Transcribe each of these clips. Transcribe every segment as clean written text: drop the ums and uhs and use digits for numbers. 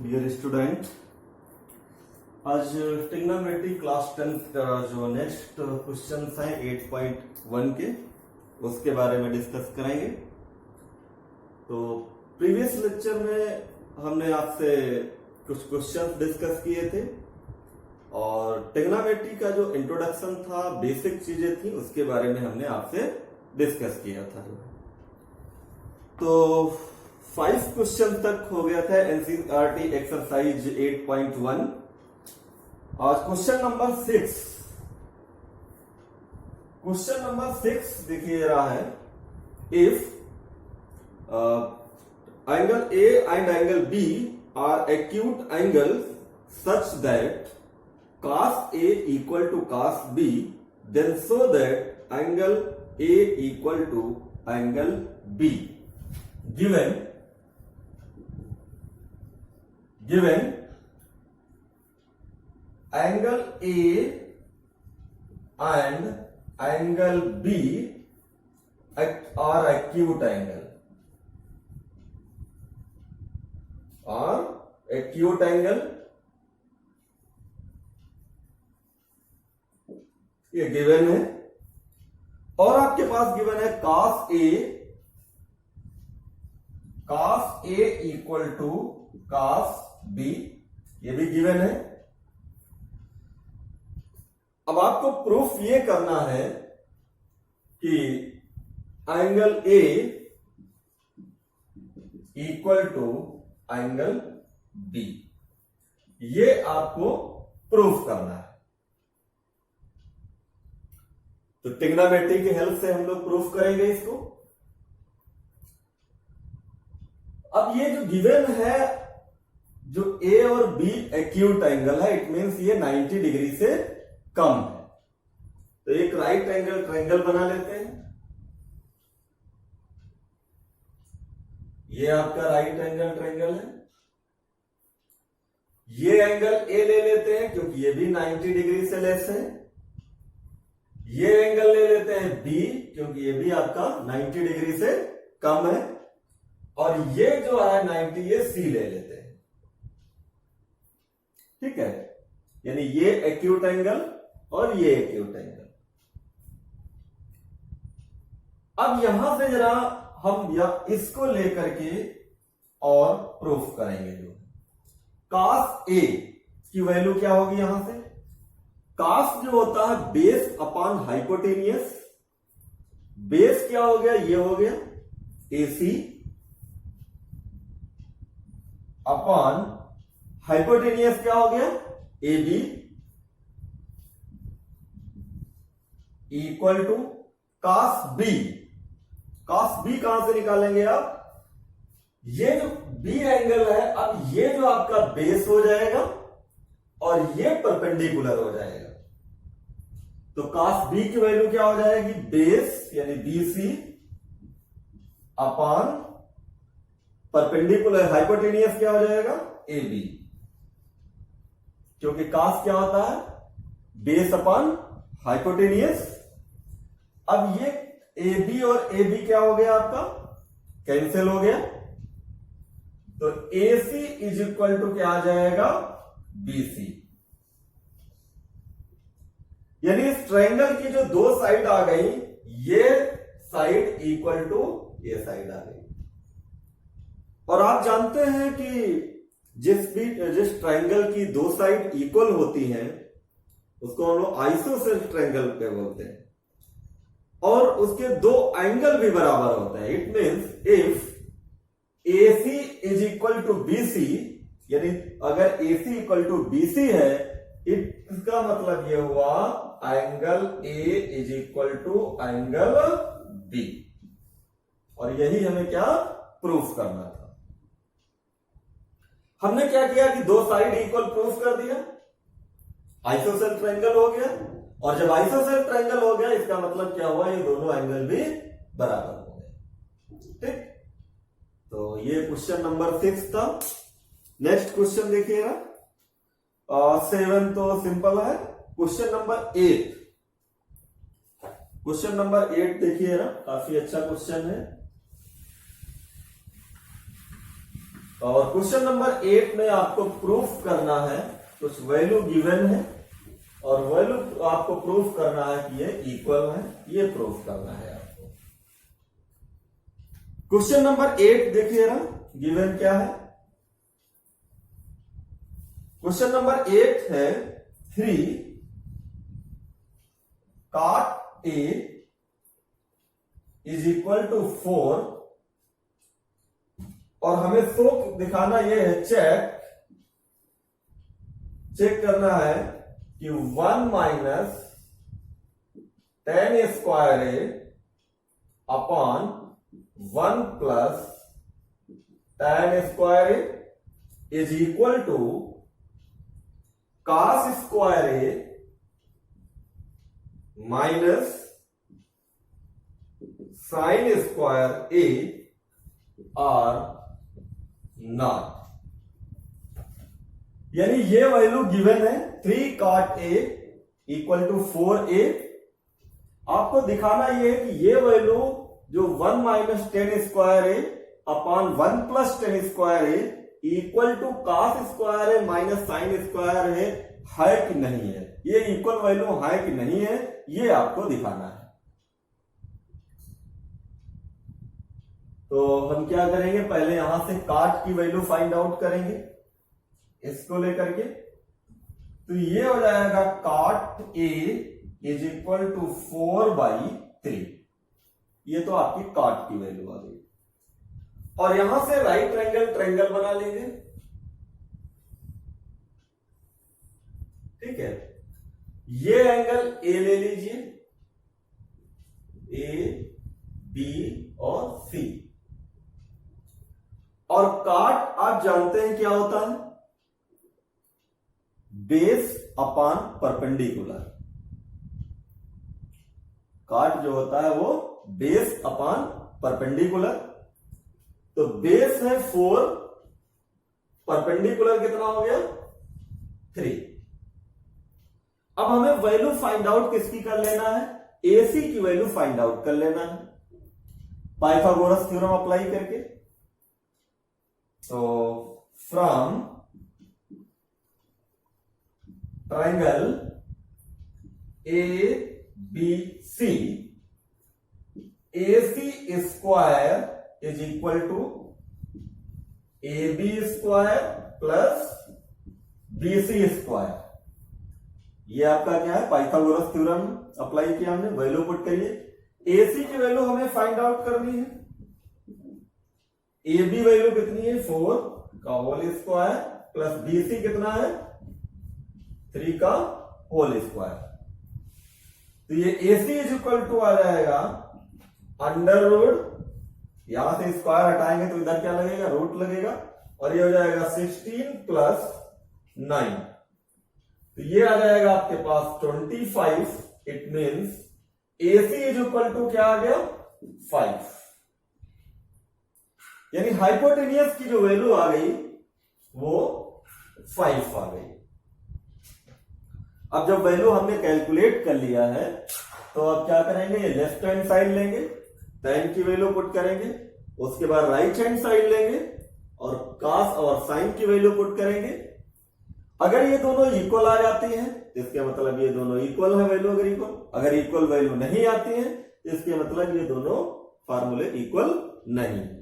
Dear student, आज trigonometry class 10 का जो नेक्स्ट क्वेश्चन हैं 8.1 के उसके बारे में डिस्कस करेंगे। तो प्रीवियस लेक्चर में हमने आपसे कुछ क्वेश्चंस डिस्कस किए थे और ट्रिग्नोमेट्री का जो इंट्रोडक्शन था, बेसिक चीजें थी, उसके बारे में हमने आपसे डिस्कस किया था। तो 5 क्वेश्चन तक हो गया था एनसीईआरटी एक्सरसाइज 8.1 और क्वेश्चन नंबर 6 देखिए रहा है, if angle A and angle B are acute angle such that cos A equal to cos B, then show that angle A equal to angle B. Given angle A and angle B are acute angle, ये given है और आपके पास given है cos A equal to cos B, ये भी given है। अब आपको प्रूफ ये करना है कि angle A equal to angle B, ये आपको प्रूफ करना है। तो ट्रिग्नोमेट्री की हेल्प से हम लोग प्रूफ करेंगे इसको। अब ये जो गिवन है, जो ए और बी एक्यूट एंगल है, इट मींस ये 90 डिग्री से कम है। तो एक राइट एंगल ट्रायंगल बना लेते हैं। ये आपका राइट एंगल ट्रायंगल है। ये एंगल ए ले लेते हैं क्योंकि ये भी 90 डिग्री से लेस है। ये एंगल ले लेते हैं बी क्योंकि ये भी आपका 90 डिग्री से कम है। और ये जो है 90, ये सी ले लेते हैं। ठीक है, यानी ये एक्यूट एंगल और ये एक्यूट एंगल। अब यहां से जरा हम इसको लेकर के और प्रूफ करेंगे। जो cos A की वैल्यू क्या होगी यहां से? cos जो होता है बेस अपॉन हाइपोटेनियस। बेस क्या हो गया? ये हो गया AC अपॉन हाइपोटेनियस क्या हो गया? AB equal to cos B। cos B कहां से निकालेंगे आप? ये जो B एंगल है, अब ये जो आपका बेस हो जाएगा और ये परपेंडिकुलर हो जाएगा। तो cos B की वैल्यू क्या हो जाएगी? बेस यानी BC अपॉन परपेंडिकुलर हाइपोटेनियस क्या हो जाएगा? AB, क्योंकि cos क्या होता है? Base upon hypotenuse. अब ये AB और AB क्या हो गया आपका? कैंसिल हो गया। तो AC इज इक्वल टू क्या आ जाएगा? BC। यानी इस ट्रायंगल की जो दो साइड आ गई, ये साइड इक्वल टू ये साइड आ गई। और आप जानते हैं कि जिस ट्रायंगल की दो साइड इक्वल होती हैं उसको हम लोग आइसोसेलेस ट्रायंगल पे बोलते हैं। और उसके दो एंगल भी बराबर होते हैं। It means if AC is equal to BC, यानी अगर AC इक्वल टू BC है, इसका मतलब ये हुआ angle A is equal to angle B। और यही हमें क्या प्रूफ करना था। हमने क्या किया कि दो साइड इक्वल प्रूफ कर दिया, आइसोसेलेस ट्रायंगल हो गया। और जब आइसोसेलेस ट्रायंगल हो गया, इसका मतलब क्या हुआ? ये दोनों एंगल भी बराबर हो गए। ठीक, तो ये क्वेश्चन नंबर 6 था। नेक्स्ट क्वेश्चन देखिएगा, 7 तो सिंपल है। क्वेश्चन नंबर 8 देखिए ना, काफी अच्छा क्वेश्चन है। और क्वेश्चन नंबर 8 में आपको प्रूफ करना है, कुछ वैल्यू गिवन है और वैल्यू आपको प्रूफ करना है कि ये इक्वल है, ये प्रूफ करना है आपको। क्वेश्चन नंबर 8 देखिए ना, गिवन क्या है। क्वेश्चन नंबर 8 है 3 cot A is equal to 4 और हमें शो दिखाना यह है, चेक करना है कि 1 minus 10 square A upon 1 plus 10 square A is equal to cos square A minus sine square A or not. यानी ये वैल्यू गिवन है 3 cot A equal to 4A। आपको दिखाना ये है कि ये वैल्यू जो 1 minus 10 square A upon 1 plus 10 square A equal to cos square A minus sine square है कि नहीं है, ये इक्वल वैल्यू है कि नहीं है, ये आपको दिखाना है। तो हम क्या करेंगे, पहले यहां से काट की वैल्यू फाइंड आउट करेंगे इसको लेकर के। तो ये हो जाएगा cot A is equal to 4/3। ये तो आपकी cot की वैल्यू आ गई। और यहां से राइट एंगल ट्रायंगल बना लेंगे, ठीक है। ये एंगल A ले लीजिए, A, B और C। और काट आप जानते हैं क्या होता है, बेस अपॉन परपेंडिकुलर। काट जो होता है वो बेस अपॉन परपेंडिकुलर। तो बेस है 4, परपेंडिकुलर कितना हो गया 3। अब हमें वैल्यू फाइंड आउट किसकी कर लेना है, AC की वैल्यू फाइंड आउट कर लेना है पाइथागोरस थ्योरम अप्लाई करके। तो from triangle ABC AC square is equal to AB square plus BC square. ये आपका क्या है, पाइथागोरस थ्योरम अप्लाई किया हमने, वैल्यू पुट करिए। AC की वैल्यू हमें फाइंड आउट करनी है। AB वैल्यू कितनी है 4 का होल स्क्वायर प्लस BC कितना है 3 का होल स्क्वायर। तो ये AC इज इक्वल टू आ जाएगा अंडर रूट, यहां से स्क्वायर हटाएंगे तो इधर क्या लगेगा, रूट लगेगा, और ये हो जाएगा 16 प्लस 9। तो ये आ जाएगा आपके पास 25। It means AC is equal to क्या आ गया 5। यानी हाइपोटेनियस की जो वैल्यू आ गई वो 5 आ गई। अब जब वैल्यू हमने कैलकुलेट कर लिया है तो अब क्या करेंगे, ये लेफ्ट हैंड साइड लेंगे, tan की वैल्यू पुट करेंगे, उसके बाद राइट हैंड साइड लेंगे और cos और sin की वैल्यू पुट करेंगे। अगर ये दोनों इक्वल आ जाती हैं तो इसके मतलब ये दोनों इक्वल है वैल्यू, अगर इक्वल, अगर इक्वल वैल्यू नहीं आती है तो इसके मतलब ये दोनों फार्मूले इक्वल नहीं है।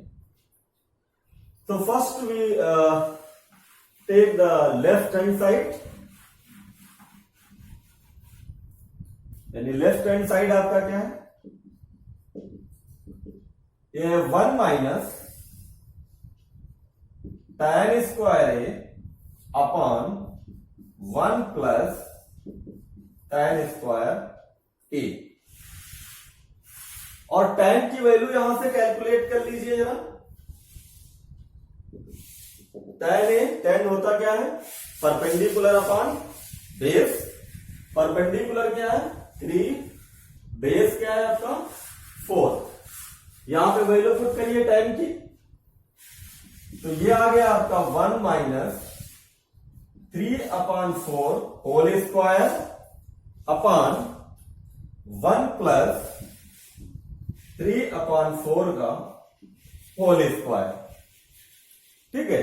तो first we take the left hand side, यानी लेफ्ट हैंड साइड आपका क्या है, ये 1 minus tan square A upon 1 plus tan square A. और tan की वैल्यू यहां से कैलकुलेट कर लीजिए जरा। tan होता क्या है, परपेंडिकुलर अपॉन बेस। परपेंडिकुलर क्या है 3, बेस क्या है आपका 4। यहां पे वैल्यू पुट करिए tan की, तो ये आ गया आपका 1 minus 3/4 whole square upon 1 plus 3/4 का होल स्क्वायर। ठीक है।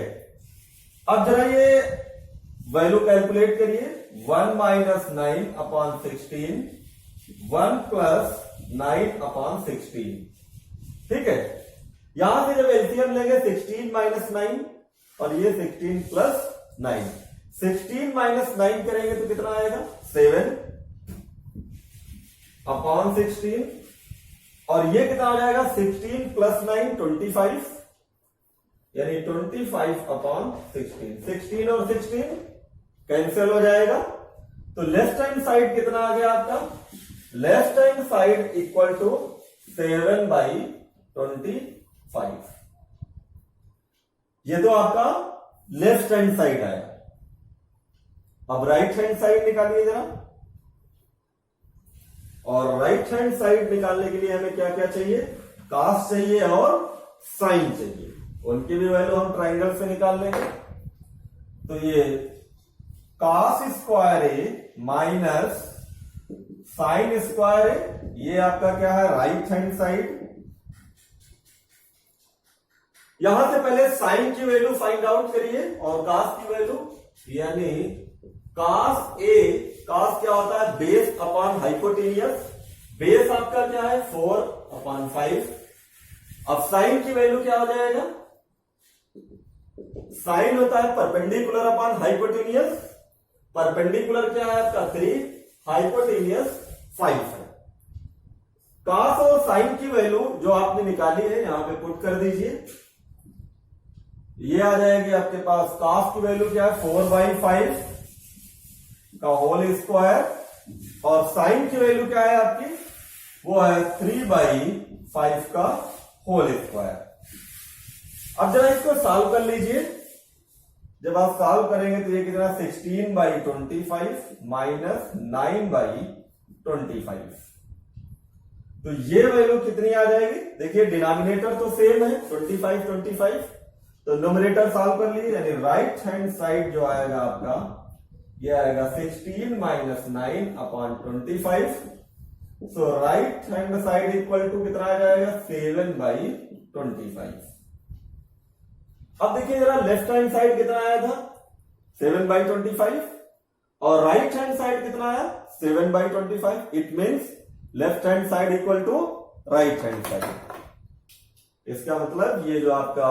अब जरा ये वैल्यू कैलकुलेट करिए। 1 माइनस 9 अपॉन 16, 1 प्लस 9 अपॉन 16, ठीक है। यहां से जब एलसीएम लेंगे 16 माइनस 9 और ये 16 प्लस 9, 16 माइनस 9 करेंगे तो कितना आएगा 7 अपॉन 16, और ये कितना आ जाएगा 16 प्लस 9 25, यानी 25 अपॉन 16, 16 और 16 कैंसिल हो जाएगा। तो लेफ्ट हैंड साइड कितना आ गया आपका, left hand side equal to 7/25। ये तो आपका लेफ्ट हैंड साइड आया। अब राइट हैंड साइड निकालिए जरा, और राइट हैंड साइड निकालने के लिए हमें क्या क्या चाहिए, कास चाहिए और साइन चाहिए। उनकी भी वैल्यू हम ट्राइंगल से निकाल लेंगे। तो ये कास square A minus sine square ए, ये आपका क्या है राइट हैंड साइड। यहां से पहले साइन की वैल्यू फाइंड आउट करिए और कास की वैल्यू, यानी कास ए, कास क्या होता है बेस अपॉन हाइपोटेनियस, बेस आपका क्या है 4/5। अब साइन की वैल्यू क्या हो जाएगा, साइन होता है परपेंडिकुलर अपॉन हाइपोटेनियस, परपेंडिकुलर क्या है आपका 3, हाइपोटेनियस 5 है। कास और साइन की वैल्यू जो आपने निकाली है यहां पे पुट कर दीजिए। ये आ जाएगी आपके पास, कास की वैल्यू क्या है 4/5 का होल स्क्वायर, और साइन की वैल्यू क्या है आपकी, वो है 3/5 का होल स्क्वायर। अब जरा इसको सॉल्व कर लीजिए। जब आप सॉल्व करेंगे तो ये कितना 16/25 माइनस 9/25, तो ये वैल्यू कितनी आ जाएगी, देखिए डिनोमिनेटर तो सेम है 25, तो न्यूमरेटर सॉल्व कर लीजिए, यानी राइट हैंड साइड जो आएगा आपका, ये आएगा 16 minus 9/25। So right hand side equal to कितना आ जाएगा 7/25। अब देखिए जरा लेफ्ट हैंड साइड कितना आया था 7/25, और राइट हैंड साइड कितना आया 7/25। It means left hand side equal to right hand side. इसका मतलब ये जो आपका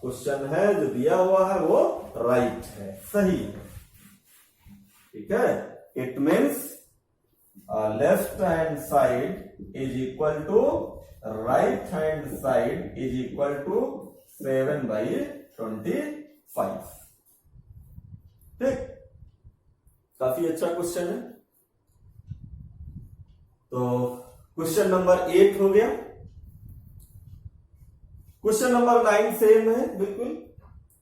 क्वेश्चन है जो दिया हुआ है वो राइट है, सही है, ठीक है। It means left hand side is equal to right hand side is equal to 7/25, ठीक। काफी अच्छा क्वेश्चन है। तो क्वेश्चन नंबर 8 हो गया। क्वेश्चन नंबर 9 सेम है बिल्कुल।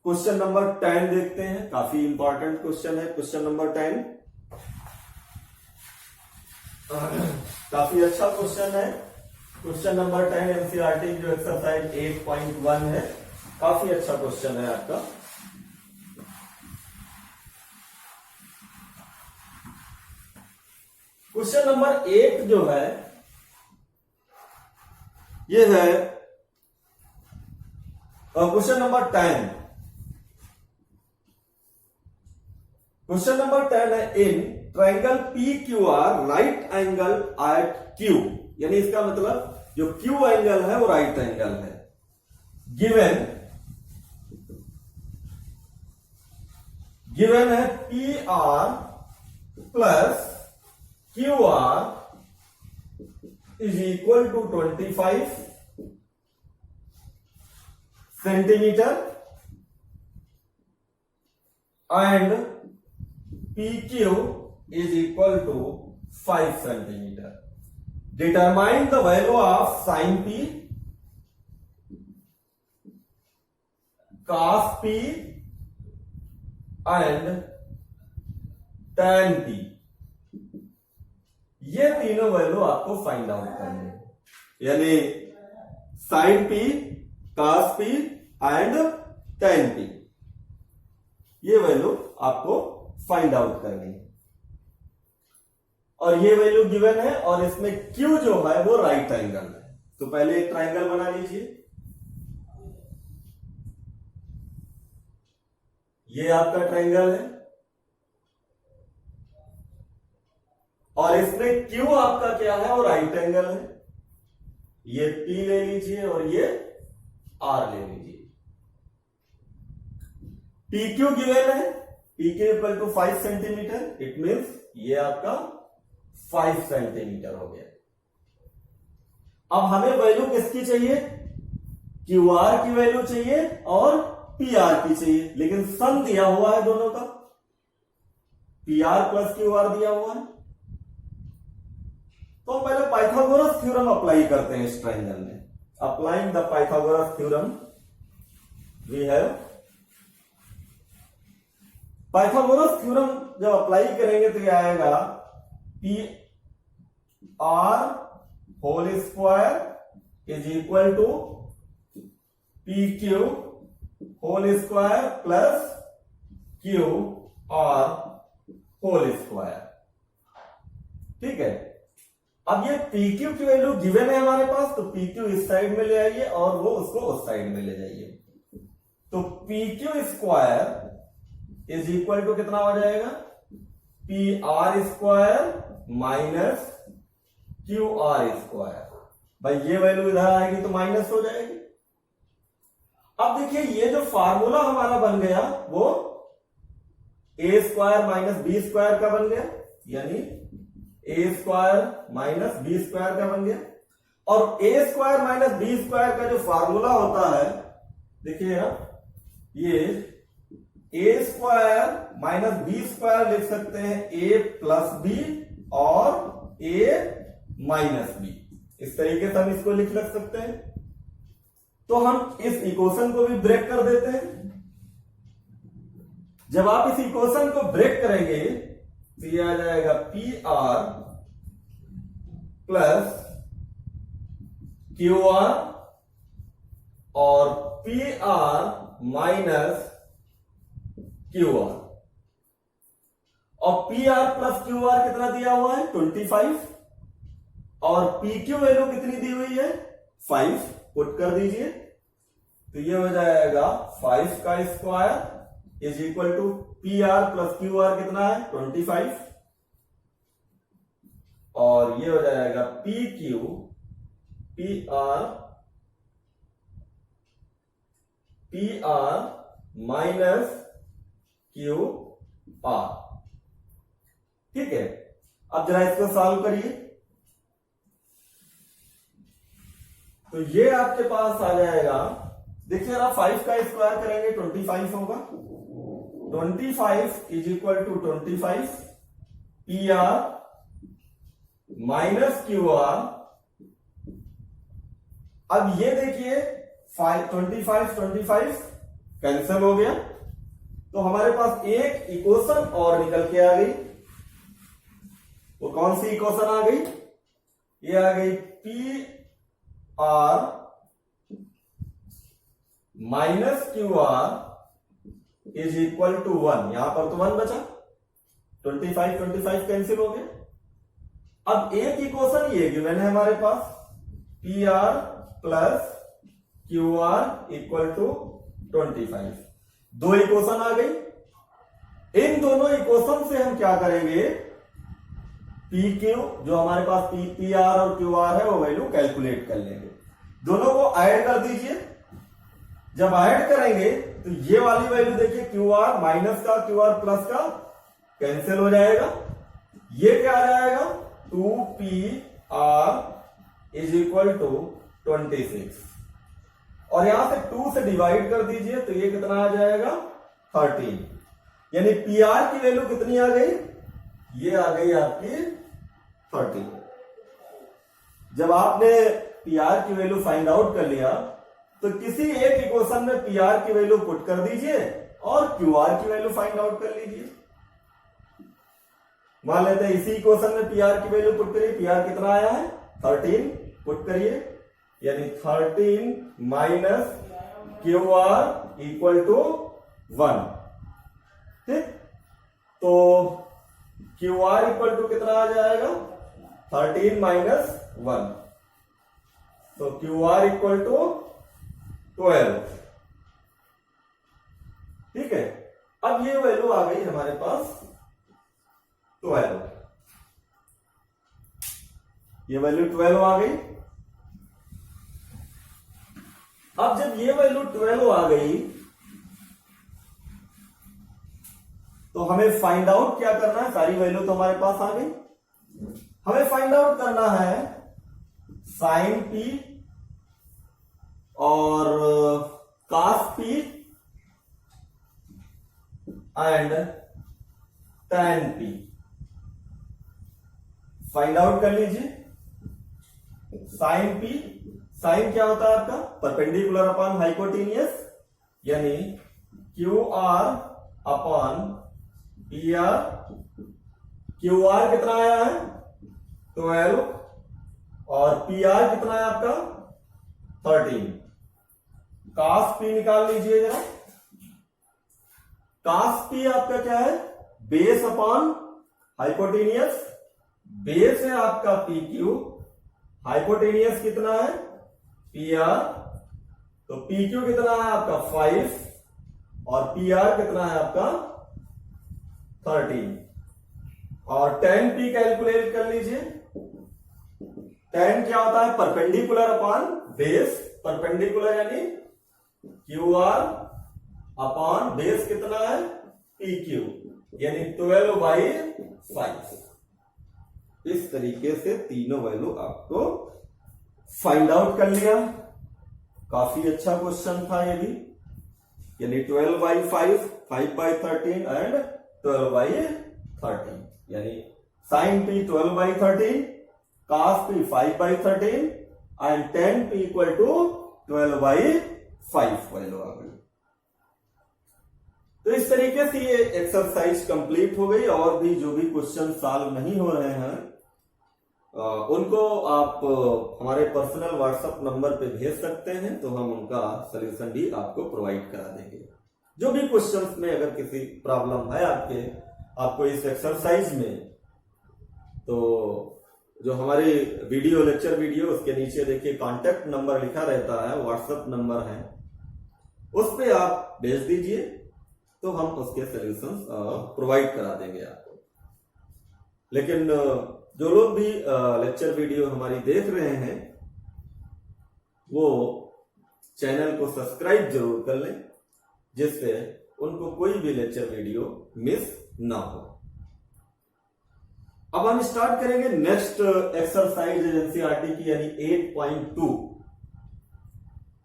क्वेश्चन नंबर 10 देखते हैं, काफी इंपॉर्टेंट क्वेश्चन है क्वेश्चन नंबर 10। काफी अच्छा क्वेश्चन है क्वेश्चन नंबर 10 एनसीईआरटी जो एक्सरसाइज 8.1 है, काफी अच्छा क्वेश्चन है आपका। क्वेश्चन नंबर 8 जो है ये है क्वेश्चन नंबर 10। क्वेश्चन नंबर 10 है in triangle PQR right angle at Q, यानी इसका मतलब जो Q एंगल है वो राइट एंगल है। गिवन है PR plus QR is equal to 25 centimetre and PQ is equal to 5 centimeter. Determine the value of sin P, cos P and tan P. ये तीनों वैल्यू आपको फाइंड आउट करनी है, यानी sin P, cos P and tan P, ये value आपको find out करनी है। और ये वैल्यू गिवन है और इसमें Q जो है वो राइट एंगल है। तो पहले एक ट्राइंगल बना लीजिए। ये आपका ट्रायंगल है, और इसमें क्यू आपका क्या है, और राइट एंगल है। ये पी ले लीजिए और ये आर ले लीजिए। पी क्यू गिवन है, P Q equal to 5 centimetre, it means ये आपका 5 सेंटीमीटर हो गया। अब हमें वैल्यू किसकी चाहिए, क्यू आर की वैल्यू चाहिए और पी आर की चाहिए, लेकिन सम दिया हुआ है दोनों का, P R plus Q R दिया हुआ है। तो पहले पाइथागोरस थ्योरम अप्लाई करते हैं इस ट्रायंगल में। Applying the Pythagoras theorem we have, Pythagoras theorem जब अप्लाई करेंगे तो क्या आएगा, P R whole square is equal to P Q whole square plus Q R whole square. ठीक है, अब ये पी क्यू की वैल्यू गिवन है हमारे पास, तो पी क्यू इस साइड में ले आइए और वो उसको उस साइड में ले जाइए। तो P Q square is equal to कितना हो जाएगा, P R square minus Q R square. भाई ये वैल्यू इधर आएगी तो माइनस हो जाएगी। अब देखिए ये जो फार्मूला हमारा बन गया वो ए स्क्वायर माइनस बी स्क्वायर का बन गया, यानी ए स्क्वायर माइनस बी स्क्वायर का बन गया। और ए स्क्वायर माइनस बी स्क्वायर का जो फार्मूला होता है, देखिए ये ए स्क्वायर माइनस बी स्क्वायर लिख सकते हैं ए प्लस बी और ए माइनस बी, इस तरीके से हम इसको लिख सकते हैं। तो हम इस इक्वेशन को भी ब्रेक कर देते हैं। जब आप इस इक्वेशन को ब्रेक करेंगे तो ये आ जाएगा P R plus Q r और p are minus Q r. और p are plus Q R कितना दिया हुआ है, 25, और पी क्यू वैल्यू कितनी दी हुई है, 5, पुट कर दीजिए। तो ये हो जाएगा 5 का square is equal to P are plus Q R कितना है, 25, और ये हो जाएगा P Q P are minus Q R. ठीक है, अब जरा इसको सॉल्व करिए। तो ये आपके पास आ जाएगा, देखिए जरा 5 का स्क्वायर करेंगे 25 होगा, 25 is equal to 25 P are minus Q R. अब ये देखिए 25 कैंसिल हो गया, तो हमारे पास एक इक्वेशन और निकल के आ गई। वो कौन सी इक्वेशन आ गई, ये आ गई P are minus Q R is equal to 1, यहां पर तो 1 बचा, 25 कैंसिल हो गया। अब एक इक्वेशन ये गिवन है हमारे पास, p are plus Q R equal to 25, दो इक्वेशन आ गई। इन दोनों इक्वेशन से हम क्या करेंगे, पी क्यू जो हमारे पास पी आर और क्यू आर है वो वैल्यू कैलकुलेट कर लेंगे। दोनों को ऐड कर दीजिए। जब ऐड करेंगे तो ये वाली वैल्यू देखिए क्यू आर माइनस का क्यू आर प्लस का कैंसिल हो जाएगा। ये क्या आ जाएगा, 2p r is equal to 26, और यहां से 2 से डिवाइड कर दीजिए तो ये कितना आ जाएगा, 13। यानी पी आर की वैल्यू कितनी आ गई, ये आ गई आपकी 13। जब आपने पी आर की वैल्यू फाइंड आउट कर लिया तो किसी एक इक्वेशन में पी आर की वैल्यू पुट कर दीजिए और क्यू आर की वैल्यू फाइंड आउट कर लीजिए। मान लेते हैं इसी इक्वेशन में पी आर की वैल्यू पुट करिए, पी आर कितना आया है 13, पुट करिए, यानी 13 minus Q R equal to 1। ठीक, तो क्यू आर इक्वल टू कितना आ जाएगा, 13 माइनस 1, तो क्यू आर इक्वल टू 12। ठीक है, अब ये वैल्यू आ गई हमारे पास 12, ये वैल्यू 12 आ गई। अब जब ये वैल्यू 12 आ गई तो हमें फाइंड आउट क्या करना है, सारी वैल्यू तो हमारे पास आ गई, हमें फाइंड आउट करना है साइन पी और cos P and tan P. Find out कर लीजिए। साइन पी, साइन क्या होता है आपका, परपेंडिकुलर अपॉन हाइपोटेनियस, यानी Q R upon P R. Q R कितना आया है 12 और पी आर कितना है आपका 13। कॉस पी निकाल लीजिए जरा। कॉस पी आपका क्या है, बेस अपॉन हाइपोटेनियस, बेस है आपका पी क्यू, हाइपोटेनियस कितना है पी आर, तो पी क्यू कितना है आपका 5 और पी आर कितना है आपका 13। और tan p कैलकुलेट कर लीजिए। tan क्या होता है, परपेंडिकुलर अपॉन बेस, परपेंडिकुलर यानी क्यू आर अपॉन बेस कितना है पी क्यू, यानी 12/5। इस तरीके से तीनों वैल्यू आपको फाइंड आउट कर लिया। काफी अच्छा क्वेश्चन था ये भी, यानी 12/5, 5/13 एंड 12/13, यानी sine p 12/13, cos p 5/13 and tan p equal to 12/5 value आ गई। तो इस तरीके से ये एक्सरसाइज कंप्लीट हो गई। और भी जो भी क्वेश्चन सॉल्व नहीं हो रहे हैं उनको आप हमारे पर्सनल व्हाट्सएप नंबर पे भेज सकते हैं, तो हम उनका सलूशन भी आपको प्रोवाइड करा देंगे। जो भी क्वेश्चंस में अगर किसी प्रॉब्लम है आपको इस एक्सरसाइज में, तो जो हमारी वीडियो लेक्चर वीडियो उसके नीचे देखिए कांटेक्ट नंबर लिखा रहता है, व्हाट्सएप नंबर है, उस पे आप भेज दीजिए तो हम उसके सॉल्यूशंस प्रोवाइड करा देंगे आपको। लेकिन जो लोग भी लेक्चर वीडियो हमारी देख रहे हैं वो चैनल को सब्सक्राइब जरूर कर लें, जिससे उनको कोई भी लेक्चर वीडियो मिस ना हो। अब हम स्टार्ट करेंगे नेक्स्ट एक्सरसाइज एनसीईआरटी की, यानी 8.2।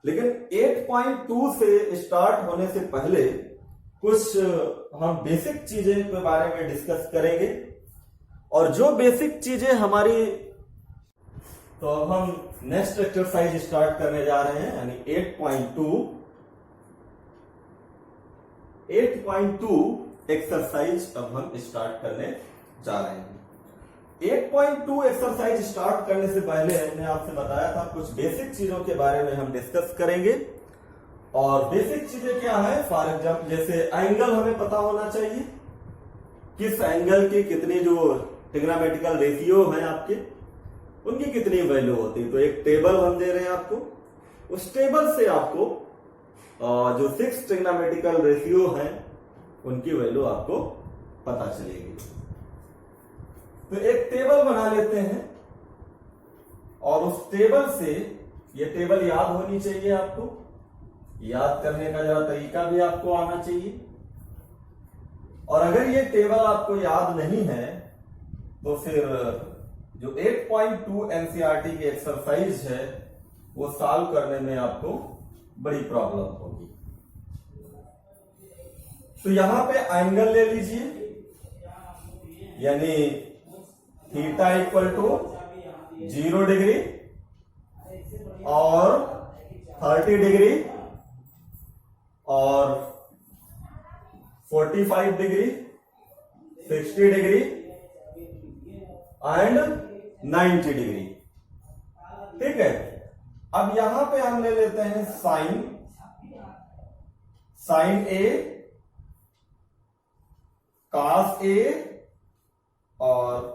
लेकिन 8.2 से स्टार्ट होने से पहले कुछ हम बेसिक चीजें के बारे में डिस्कस करेंगे। और जो बेसिक चीजें हमारी, तो अब हम नेक्स्ट एक्सरसाइज स्टार्ट करने जा रहे हैं, यानी 8.2 एक्सरसाइज अब हम स्टार्ट करने जा रहे हैं। 8.2 एक्सरसाइज स्टार्ट करने से पहले मैंने आपसे बताया था कुछ बेसिक चीजों के बारे में हम डिस्कस करेंगे। और बेसिक चीजें क्या है, फॉर एग्जाम्पल जैसे एंगल हमें पता होना चाहिए, किस एंगल की कितनी जो ट्रिग्नोमेट्रिकल रेशियो है आपके, उनकी कितनी वैल्यू होती है। तो एक टेबल हम दे रहे हैं आपको, उस टेबल से आपको जो 6 ट्रिग्नोमेट्रिकल रेशियो हैं उनकी वैल्यू आपको पता चलेगी। तो एक टेबल बना लेते हैं और उस टेबल से, ये टेबल याद होनी चाहिए आपको, याद करने का जरा तरीका भी आपको आना चाहिए। और अगर ये टेबल आपको याद नहीं है तो फिर जो 8.2 एनसीईआरटी की एक्सरसाइज है वो सॉल्व करने में आपको बड़ी प्रॉब्लम होगी। तो यहां पे एंगल ले लीजिए, यानी थीटा इक्वल टू 0 डिग्री और 30 डिग्री और 45 डिग्री, 60 डिग्री एंड 90 डिग्री। ठीक है। अब यहां पे हम ले लेते हैं साइन ए, कॉस ए और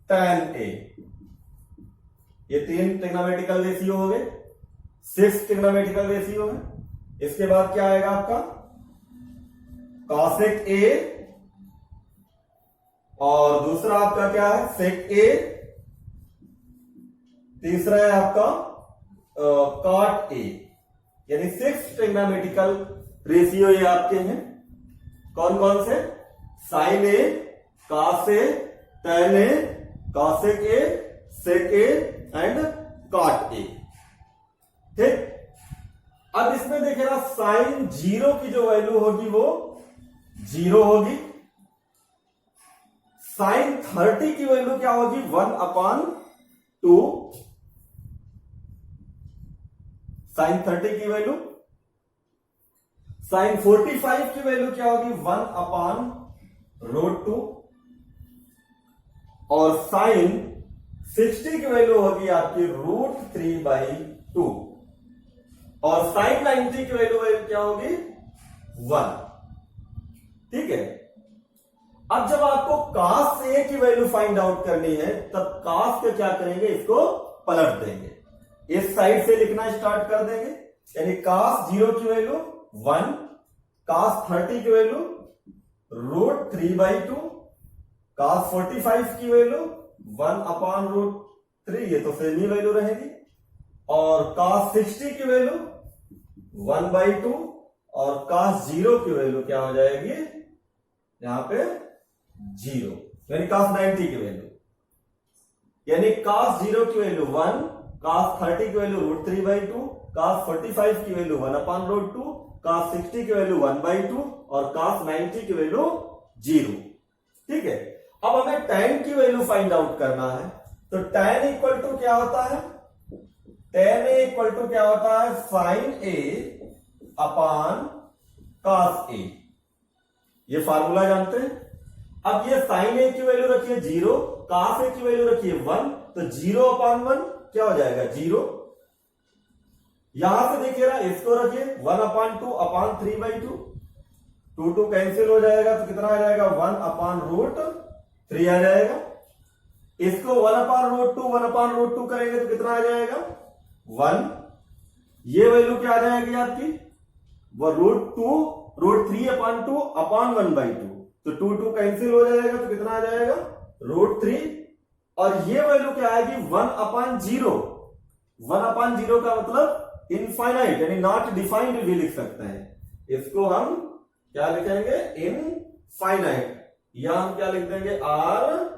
टैन ए। ये 3 ट्रिग्नोमेट्रिकल रेशियो हो गए, 6 ट्रिग्नोमेट्रिकल रेशियो है। इसके बाद क्या आएगा आपका कॉसेक ए, और दूसरा आपका क्या है, सेक ए, तीसरा है आपका कॉट ए। यानी 6 ट्रिग्नोमेट्रिकल रेशियो ये आपके हैं। कौन कौन से? Sine A, cos A, tan A, cosec A, sec A and cot A. ठीक, अब इसमें देखिए ना, साइन 0 की जो वैल्यू होगी वो 0 होगी। साइन 30 की वैल्यू क्या होगी, 1/2। साइन 30 की वैल्यू। साइन 45 की वैल्यू क्या होगी, 1/√2। और साइन 60 की वैल्यू होगी आपकी √3/2। और साइन 90 की वैल्यू क्या होगी, 1। ठीक है, अब जब आपको cos A की वैल्यू फाइंड आउट करनी है, तब cos को क्या करेंगे, इसको पलट देंगे, इस साइड से लिखना स्टार्ट कर देंगे। यानी cos 0 की वैल्यू 1, cos 30 की वैल्यू √3/2, cos 45 की वैल्यू 1/√3, ये तो सेम ही वैल्यू रहेगी। और cos 60 की वैल्यू 1/2, और cos 0 की वैल्यू क्या हो जाएगी, यहां पे 0। यानी cos 90 की वैल्यू, यानी cos 0 की वैल्यू 1, cos 30 की वैल्यू √3/2, cos 45 की वैल्यू 1/√2, cos 60 की वैल्यू 1/2 और cos 90 की वैल्यू 0। ठीक है, अब हमें tan की वैल्यू फाइंड आउट करना है। तो tan इक्वल टू क्या होता है, tan A इक्वल टू क्या होता है, sin A upon cos A। ये फार्मूला जानते हैं। अब ये sin A की वैल्यू रखिए 0, cos A की वैल्यू रखिए 1, तो 0/1 क्या हो जाएगा, 0। यहां से देखिए ना, इसको रखिए 1/2/3/2, 2 कैंसिल हो जाएगा, तो कितना आ जाएगा, 1/√3 आ जाएगा। इसको 1/√2 करेंगे तो कितना आ जाएगा, 1। ये वैल्यू क्या आ जाएगी आपकी, वो √3/2/1/2, तो 2 कैंसिल हो जाएगा, तो कितना आ जाएगा, √3। और ये वैल्यू क्या आएगी, 1/0। 1/0 का मतलब इनफाइनाइट, यानी नॉट डिफाइंड भी लिख सकते हैं। इसको हम क्या लिखेंगे, इनफाइनाइट, या हम क्या लिख देंगे, आर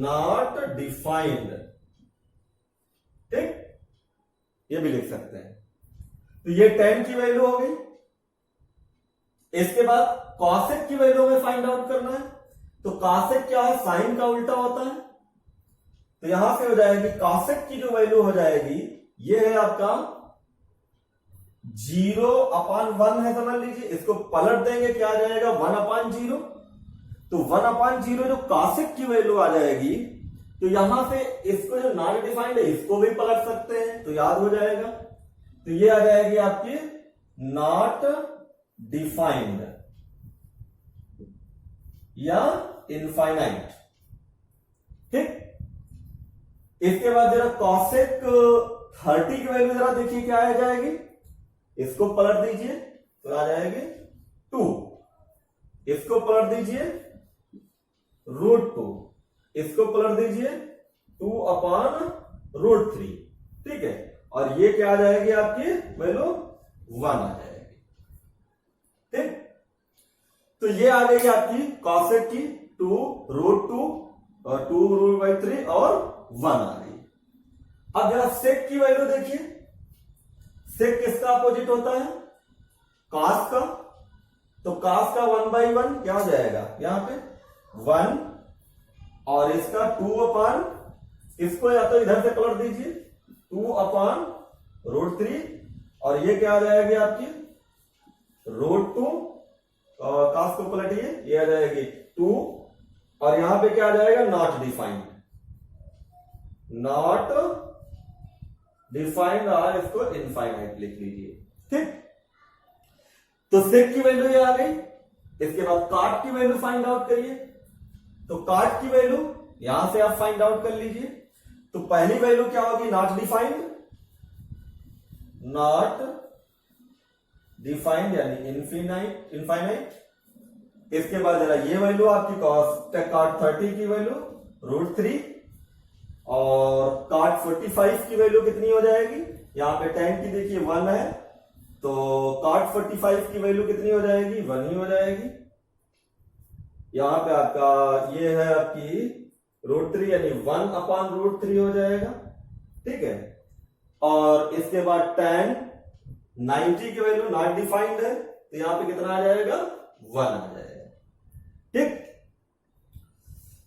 नॉट डिफाइंड। ठीक, ये भी लिख सकते हैं। तो ये tan की वैल्यू हो गई। इसके बाद cosec की वैल्यू में फाइंड आउट करना है। तो cosec क्या है, साइन का उल्टा होता है। तो यहां से हो जाएगी cosec की जो वैल्यू हो जाएगी, ये है आपका 0/1 है, समझ लीजिए। इसको पलट देंगे, क्या आ जाएगा, 1/0। तो 1/0 जो cosec की वैल्यू आ जाएगी, तो यहां से इसको जो नॉट डिफाइंड है, इसको भी पलट सकते हैं, तो याद हो जाएगा। तो ये आ जाएगी आपकी नॉट डिफाइंड या इनफाइनाइट। ठीक, इसके बाद जरा cosec 30 की वैल्यू जरा देखिए क्या आ जाएगी। इसको पलट दीजिए तो आ जाएगी 2, इसको पलट दीजिए √2, इसको पलट दीजिए 2/√3। ठीक है, और ये क्या आ जाएगी आपकी वैल्यू, 1 आ जाएगी। ठीक, तो ये आ गई आपकी cosec की 2√2 और 2√3 और 1 आ गई। अब जरा sec की वैल्यू देखिए। sec किसका अपोजिट होता है, cos का। तो cos का 1/1 क्या हो जाएगा, यहां पे 1, और इसका 2/, इसको या तो इधर से पलट दीजिए 2/√3, और ये क्या आ जाएगी आपकी √2, और cos को पलटिए, ये आ जाएगी 2, और यहां पे क्या आ जाएगा, नॉट डिफाइंड। नॉट डिफाइंड, और इसको इनफाइनाइट लिख लीजिए। ठीक, तो sec की वैल्यू ये आ गई। इसके बाद cot की वैल्यू फाइंड आउट करिए। तो cot की वैल्यू यहां से आप फाइंड आउट कर लीजिए। तो पहली वैल्यू क्या होगी, नॉट डिफाइंड, नॉट डिफाइंड यानी इनफाइनाइट। इसके बाद जरा ये वैल्यू आपकी cot 30 की वैल्यू √3 और cot 45 की वैल्यू कितनी हो जाएगी, यहां पे tan की देखिए 1 है तो cot 45 की वैल्यू कितनी हो जाएगी, 1 ही हो जाएगी। यहां पे आपका ये है आपकी √3 यानी 1/√3 हो जाएगा, ठीक है। और इसके बाद tan 90 की वैल्यू नॉट डिफाइंड है तो यहां पे कितना आ जाएगा, 1 आ जाएगा, ठीक।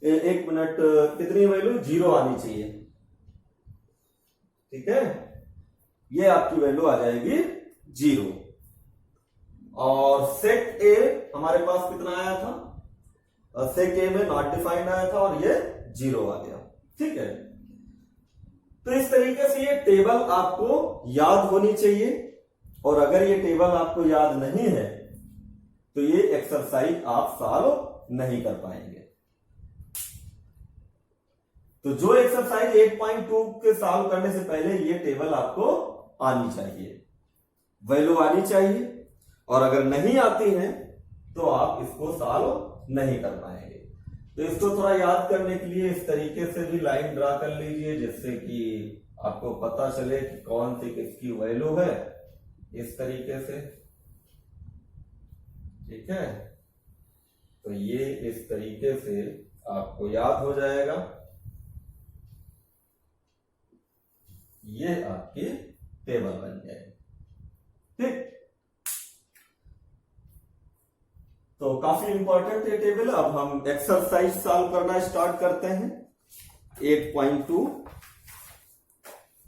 एक मिनट, कितनी वैल्यू, 0 आनी चाहिए, ठीक है। ये आपकी वैल्यू आ जाएगी 0। और सेट ए हमारे पास कितना आया था, सेट ए में नॉट डिफाइंड आया था और ये 0 आ गया, ठीक है। तो इस तरीके से ये टेबल आपको याद होनी चाहिए, और अगर ये टेबल आपको याद नहीं है तो ये एक्सरसाइज आप सॉल्व नहीं कर पाएंगे। तो जो एक्सरसाइज 8.2 के सॉल्व करने से पहले ये टेबल आपको आनी चाहिए, वैल्यू आनी चाहिए, और अगर नहीं आती है तो आप इसको सॉल्व नहीं कर पाएंगे। तो इसको थोड़ा याद करने के लिए इस तरीके से भी लाइन ड्रा कर लीजिए, जिससे कि आपको पता चले कि कौन सी किसकी वैल्यू है, इस तरीके से, ठीक है। तो ये इस तरीके से आपको याद हो जाएगा, ये आपकी टेबल बन जाएगी, ठीक। तो काफी इंपॉर्टेंट ये टेबल। अब हम एक्सरसाइज सॉल्व करना स्टार्ट करते हैं।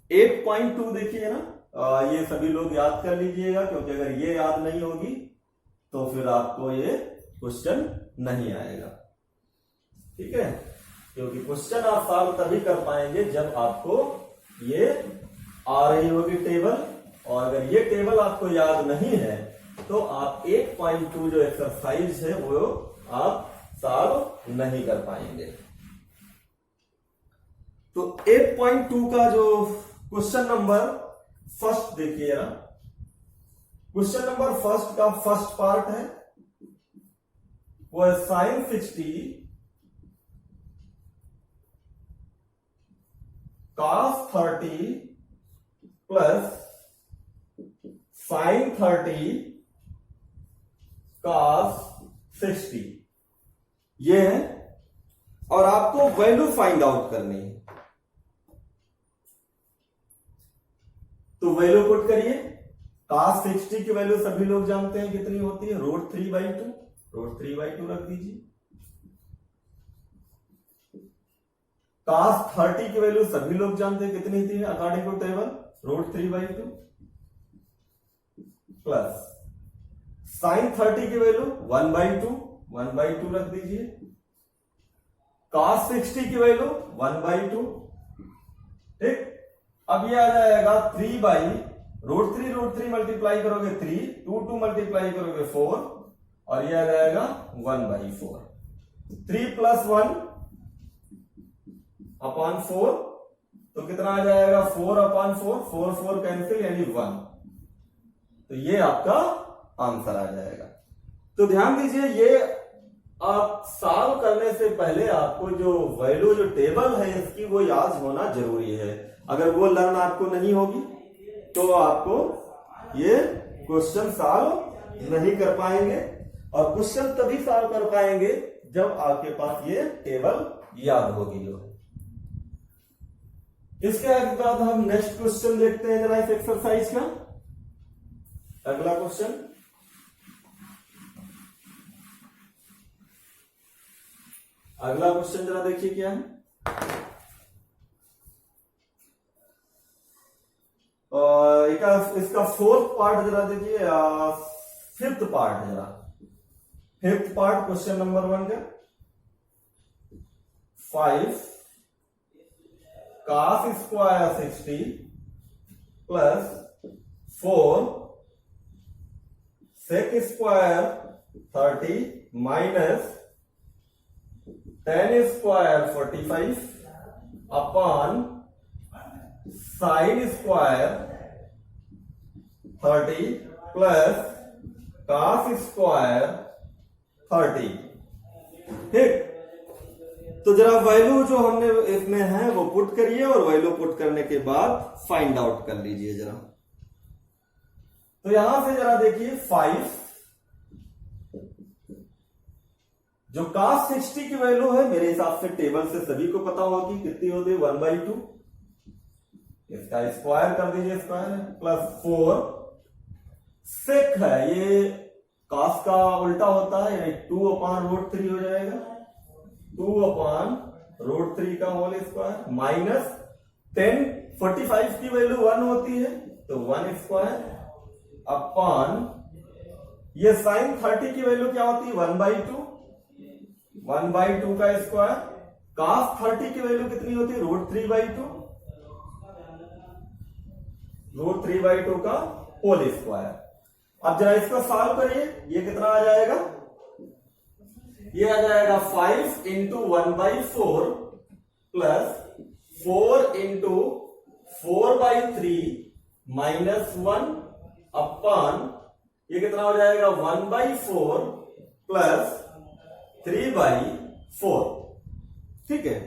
8.2 देखिए ना, ये सभी लोग याद कर लीजिएगा, क्योंकि अगर ये याद नहीं होगी तो फिर आपको ये क्वेश्चन नहीं आएगा, ठीक है। क्योंकि क्वेश्चन आप सॉल्व तभी कर पाएंगे जब आपको ये आ रही होगी टेबल, और अगर ये टेबल आपको याद नहीं है तो आप 8.2 जो एक्सरसाइज है वो आप सॉल्व नहीं कर पाएंगे। तो 8.2 का जो क्वेश्चन नंबर फर्स्ट देखिए ना, क्वेश्चन नंबर फर्स्ट का फर्स्ट पार्ट है वो है sin 60 cos 30 plus sin 30 cos 60, ये है। और आपको वैल्यू फाइंड आउट करनी है, तो वैल्यू पुट करिए। cos 60 की वैल्यू सभी लोग जानते हैं कितनी होती है, √3/2, √3/2 रख दीजिए। cos 30 की वैल्यू सभी लोग जानते हैं कितनी थी अकॉर्डिंग टू टेबल, √3/2 प्लस sin 30 की वैल्यू 1/2 रख दीजिए। cos 60 की वैल्यू 1/2, ठीक। अब ये आ जाएगा 3/√3 मल्टीप्लाई करोगे 3, 2 मल्टीप्लाई करोगे 4, और ये आ जाएगा 1/4। 3 + 1/4 तो कितना आ जाएगा, 4/4, 4 कैंसिल यानी 1। तो ये आपका आंसर आ जाएगा। तो ध्यान दीजिए, ये आप सॉल्व करने से पहले आपको जो वैल्यू, जो टेबल है इसकी, वो याद होना जरूरी है। अगर वो लर्न आपको नहीं होगी तो आपको ये क्वेश्चन सॉल्व नहीं कर पाएंगे, और क्वेश्चन तभी सॉल्व कर पाएंगे जब आपके पास ये टेबल याद होगी। जो इसके बाद हम नेक्स्ट क्वेश्चन देखते हैं जरा इस एक्सरसाइज का। अगला क्वेश्चन, जरा देखिए क्या है। इसका फोर्थ पार्ट जरा देखिए, फिफ्थ पार्ट क्वेश्चन नंबर 1 का। 5 cos square 60 plus 4 sec square 30 minus tan square 45 upon sin square 30 plus cos square 30। ठीक, तो जरा वैल्यू जो हमने इसमें है वो पुट करिए और वैल्यू पुट करने के बाद फाइंड आउट कर लीजिए जरा। तो यहां से जरा देखिए 5 जो cos 60 की वैल्यू है मेरे हिसाब से टेबल से सभी को पता होगी कितनी होती है 1/2, इसका स्क्वायर कर दीजिए, स्क्वायर प्लस 4 सेक है, ये cos का उल्टा होता है यानी 2/√3 हो जाएगा, 2/√3 का होल स्क्वायर माइनस 10 45 की वैल्यू 1 होती है तो 1 स्क्वायर अपॉन ये साइन 30 की वैल्यू क्या होती है 1/2, 1/2 का स्क्वायर, cos 30 की वैल्यू कितनी होती है √3/2, √3/2 का होल स्क्वायर। अब जरा इसको सॉल्व करिए, ये कितना आ जाएगा, ये आ जाएगा 5 into 1/4 plus 4 into 4/3 minus 1 upon ये कितना हो जाएगा 1/4 प्लस 3/4। ठीक है,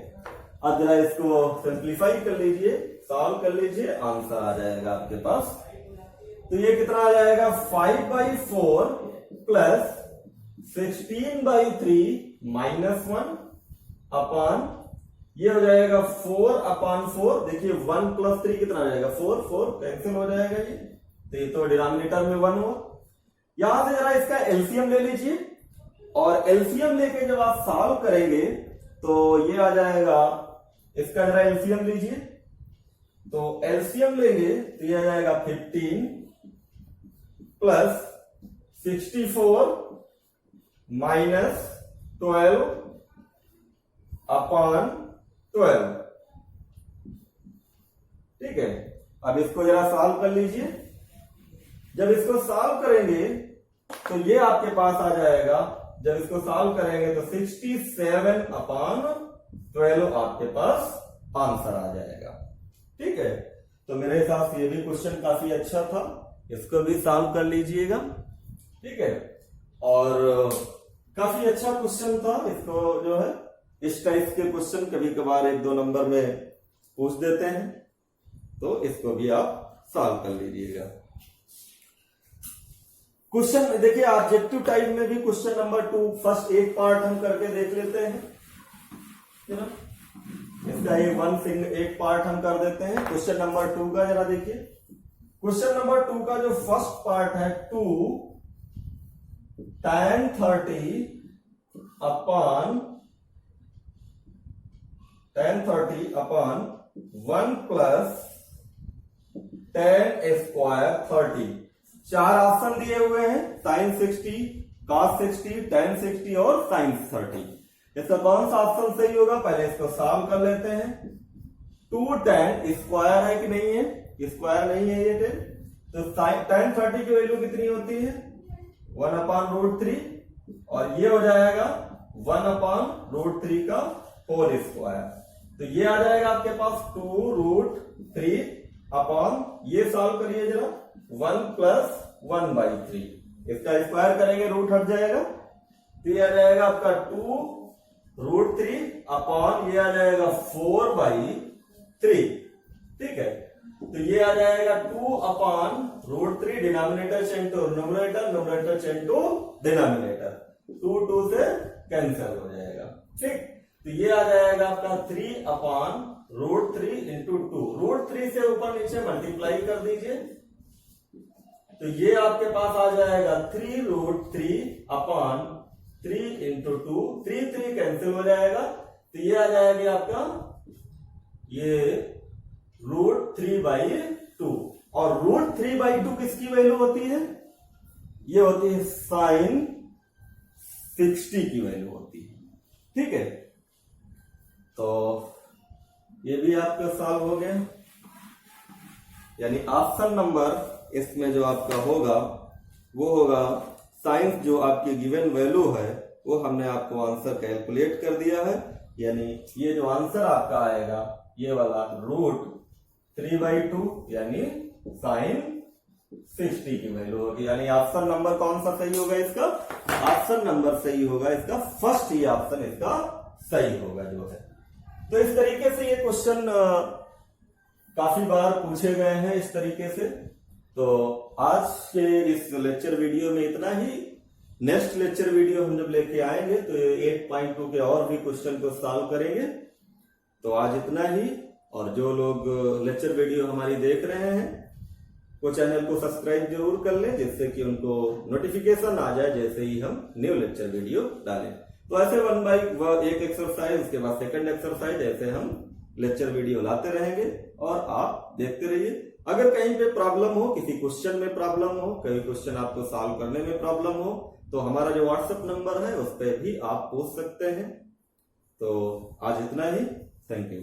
अब जरा इसको सिंप्लीफाई कर लीजिए, सॉल्व कर लीजिए, आंसर आ जाएगा आपके पास। तो ये कितना आ जाएगा 5/4 प्लस 16/3 माइनस 1 अपॉन ये हो जाएगा 4/4। देखिए 1 प्लस 3 कितना आ जाएगा 4, 4 कैंसिल हो जाएगा ये, तो ये तो डिनोमिनेटर में 1 हो। यहां से जरा इसका एलसीएम ले लीजिए और एलसीएम लेके जब आप सॉल्व करेंगे तो ये आ जाएगा, इसका जरा एलसीएम लीजिए, तो एलसीएम लेंगे तो ये आ जाएगा 15 प्लस 64 माइनस 12 अपॉन 12। ठीक है, अब इसको जरा सॉल्व कर लीजिए, जब इसको सॉल्व करेंगे तो ये आपके पास आ जाएगा, जब इसको सॉल्व करेंगे तो 67/12 आपके पास आंसर आ जाएगा। ठीक है, तो मेरे हिसाब से ये भी क्वेश्चन काफी अच्छा था, इसको भी सॉल्व कर लीजिएगा। ठीक है, और काफी अच्छा क्वेश्चन था, इसको जो है इस टाइप के क्वेश्चन कभी कभार 1-2 नंबर में पूछ देते हैं, तो इसको भी आप सॉल्व कर लीजिएगा। क्वेश्चन देखिए ऑब्जेक्टिव टाइप में भी क्वेश्चन नंबर 2 फर्स्ट एक पार्ट हम करके देख लेते हैं, है ना, इसका एक पार्ट हम कर देते हैं। क्वेश्चन नंबर 2 का जरा देखिए, क्वेश्चन नंबर 2 का जो फर्स्ट पार्ट है 2 tan 30 upon 1 plus tan square 30, 4 option दिए हुए हैं, sin 60, cos 60, tan 60 और sin 30। इसका कौन सा ऑप्शन सही होगा, पहले इसको सॉल्व कर लेते हैं। 2 tan स्क्वायर है कि नहीं है, स्क्वायर नहीं है ये 10, तो tan 30 की वैल्यू कितनी होती है 1/√3 और ये हो जाएगा 1/√3 का होल स्क्वायर, तो ये आ जाएगा आपके पास 2√3 अपॉन ये सॉल्व करिए जरा 1 प्लस 1/3, इसका स्क्वायर करेंगे रूट हट जाएगा, तो ये आ जाएगा आपका 2√3 अपॉन ये आ जाएगा 4/3। ठीक है, तो ये आ जाएगा 2/√3, denominator change to numerator, numerator change to denominator, 2 से कैंसिल हो जाएगा। ठीक, तो ये आ जाएगा आपका 3/√3 इंटू 2, √3 से ऊपर नीचे मल्टीप्लाई कर दीजिए, तो ये आपके पास आ जाएगा 3√3 अपॉन 3 इंटू 2, 3 कैंसिल हो जाएगा, तो ये आ जाएगा आपका ये √3/2, और √3/2 किसकी वैल्यू होती है, ये होती है sin 60 की वैल्यू होती है। ठीक है, तो ये भी आपका सॉल्व हो गया, यानी ऑप्शन नंबर इसमें जो आपका होगा वो होगा साइंस, जो आपकी गिवन वैल्यू है वो हमने आपको आंसर कैलकुलेट कर दिया है, यानी ये जो आंसर आपका आएगा ये वाला √3/2 यानी sin 60 की वैल्यू होगी। यानी ऑप्शन नंबर कौन सा सही होगा इसका? ऑप्शन नंबर सही होगा इसका, फर्स्ट ही ऑप्शन इसका सही होगा जो है। तो इस तरीके से ये क्वेश्चन काफी बार पूछे गए हैं इस तरीके से। तो आज के इस लेक्चर वीडियो में इतना ही। नेक्स्ट लेक्चर वीडियो हम जब लेके आएंगे तो 8.2 के और भी क्वेश्चन को सॉल्व करेंगे। तो आज इतना ही। और जो लोग लेक्चर वीडियो हमारी देख रहे हैं वो चैनल को सब्सक्राइब जरूर कर लें, जिससे कि उनको नोटिफिकेशन आ जाए जैसे ही हम न्यू लेक्चर वीडियो डालें। तो ऐसे 1 बाय 1 एक्सरसाइज, उसके बाद सेकंड एक्सरसाइज, ऐसे हम लेक्चर वीडियो लाते रहेंगे और आप देखते रहिए। अगर कहीं पे प्रॉब्लम हो, किसी क्वेश्चन में प्रॉब्लम हो, कोई क्वेश्चन आपको सॉल्व करने में प्रॉब्लम हो, तो हमारा जो व्हाट्सएप नंबर है उस पर भी आप पूछ सकते हैं। तो आज इतना ही। Thank you.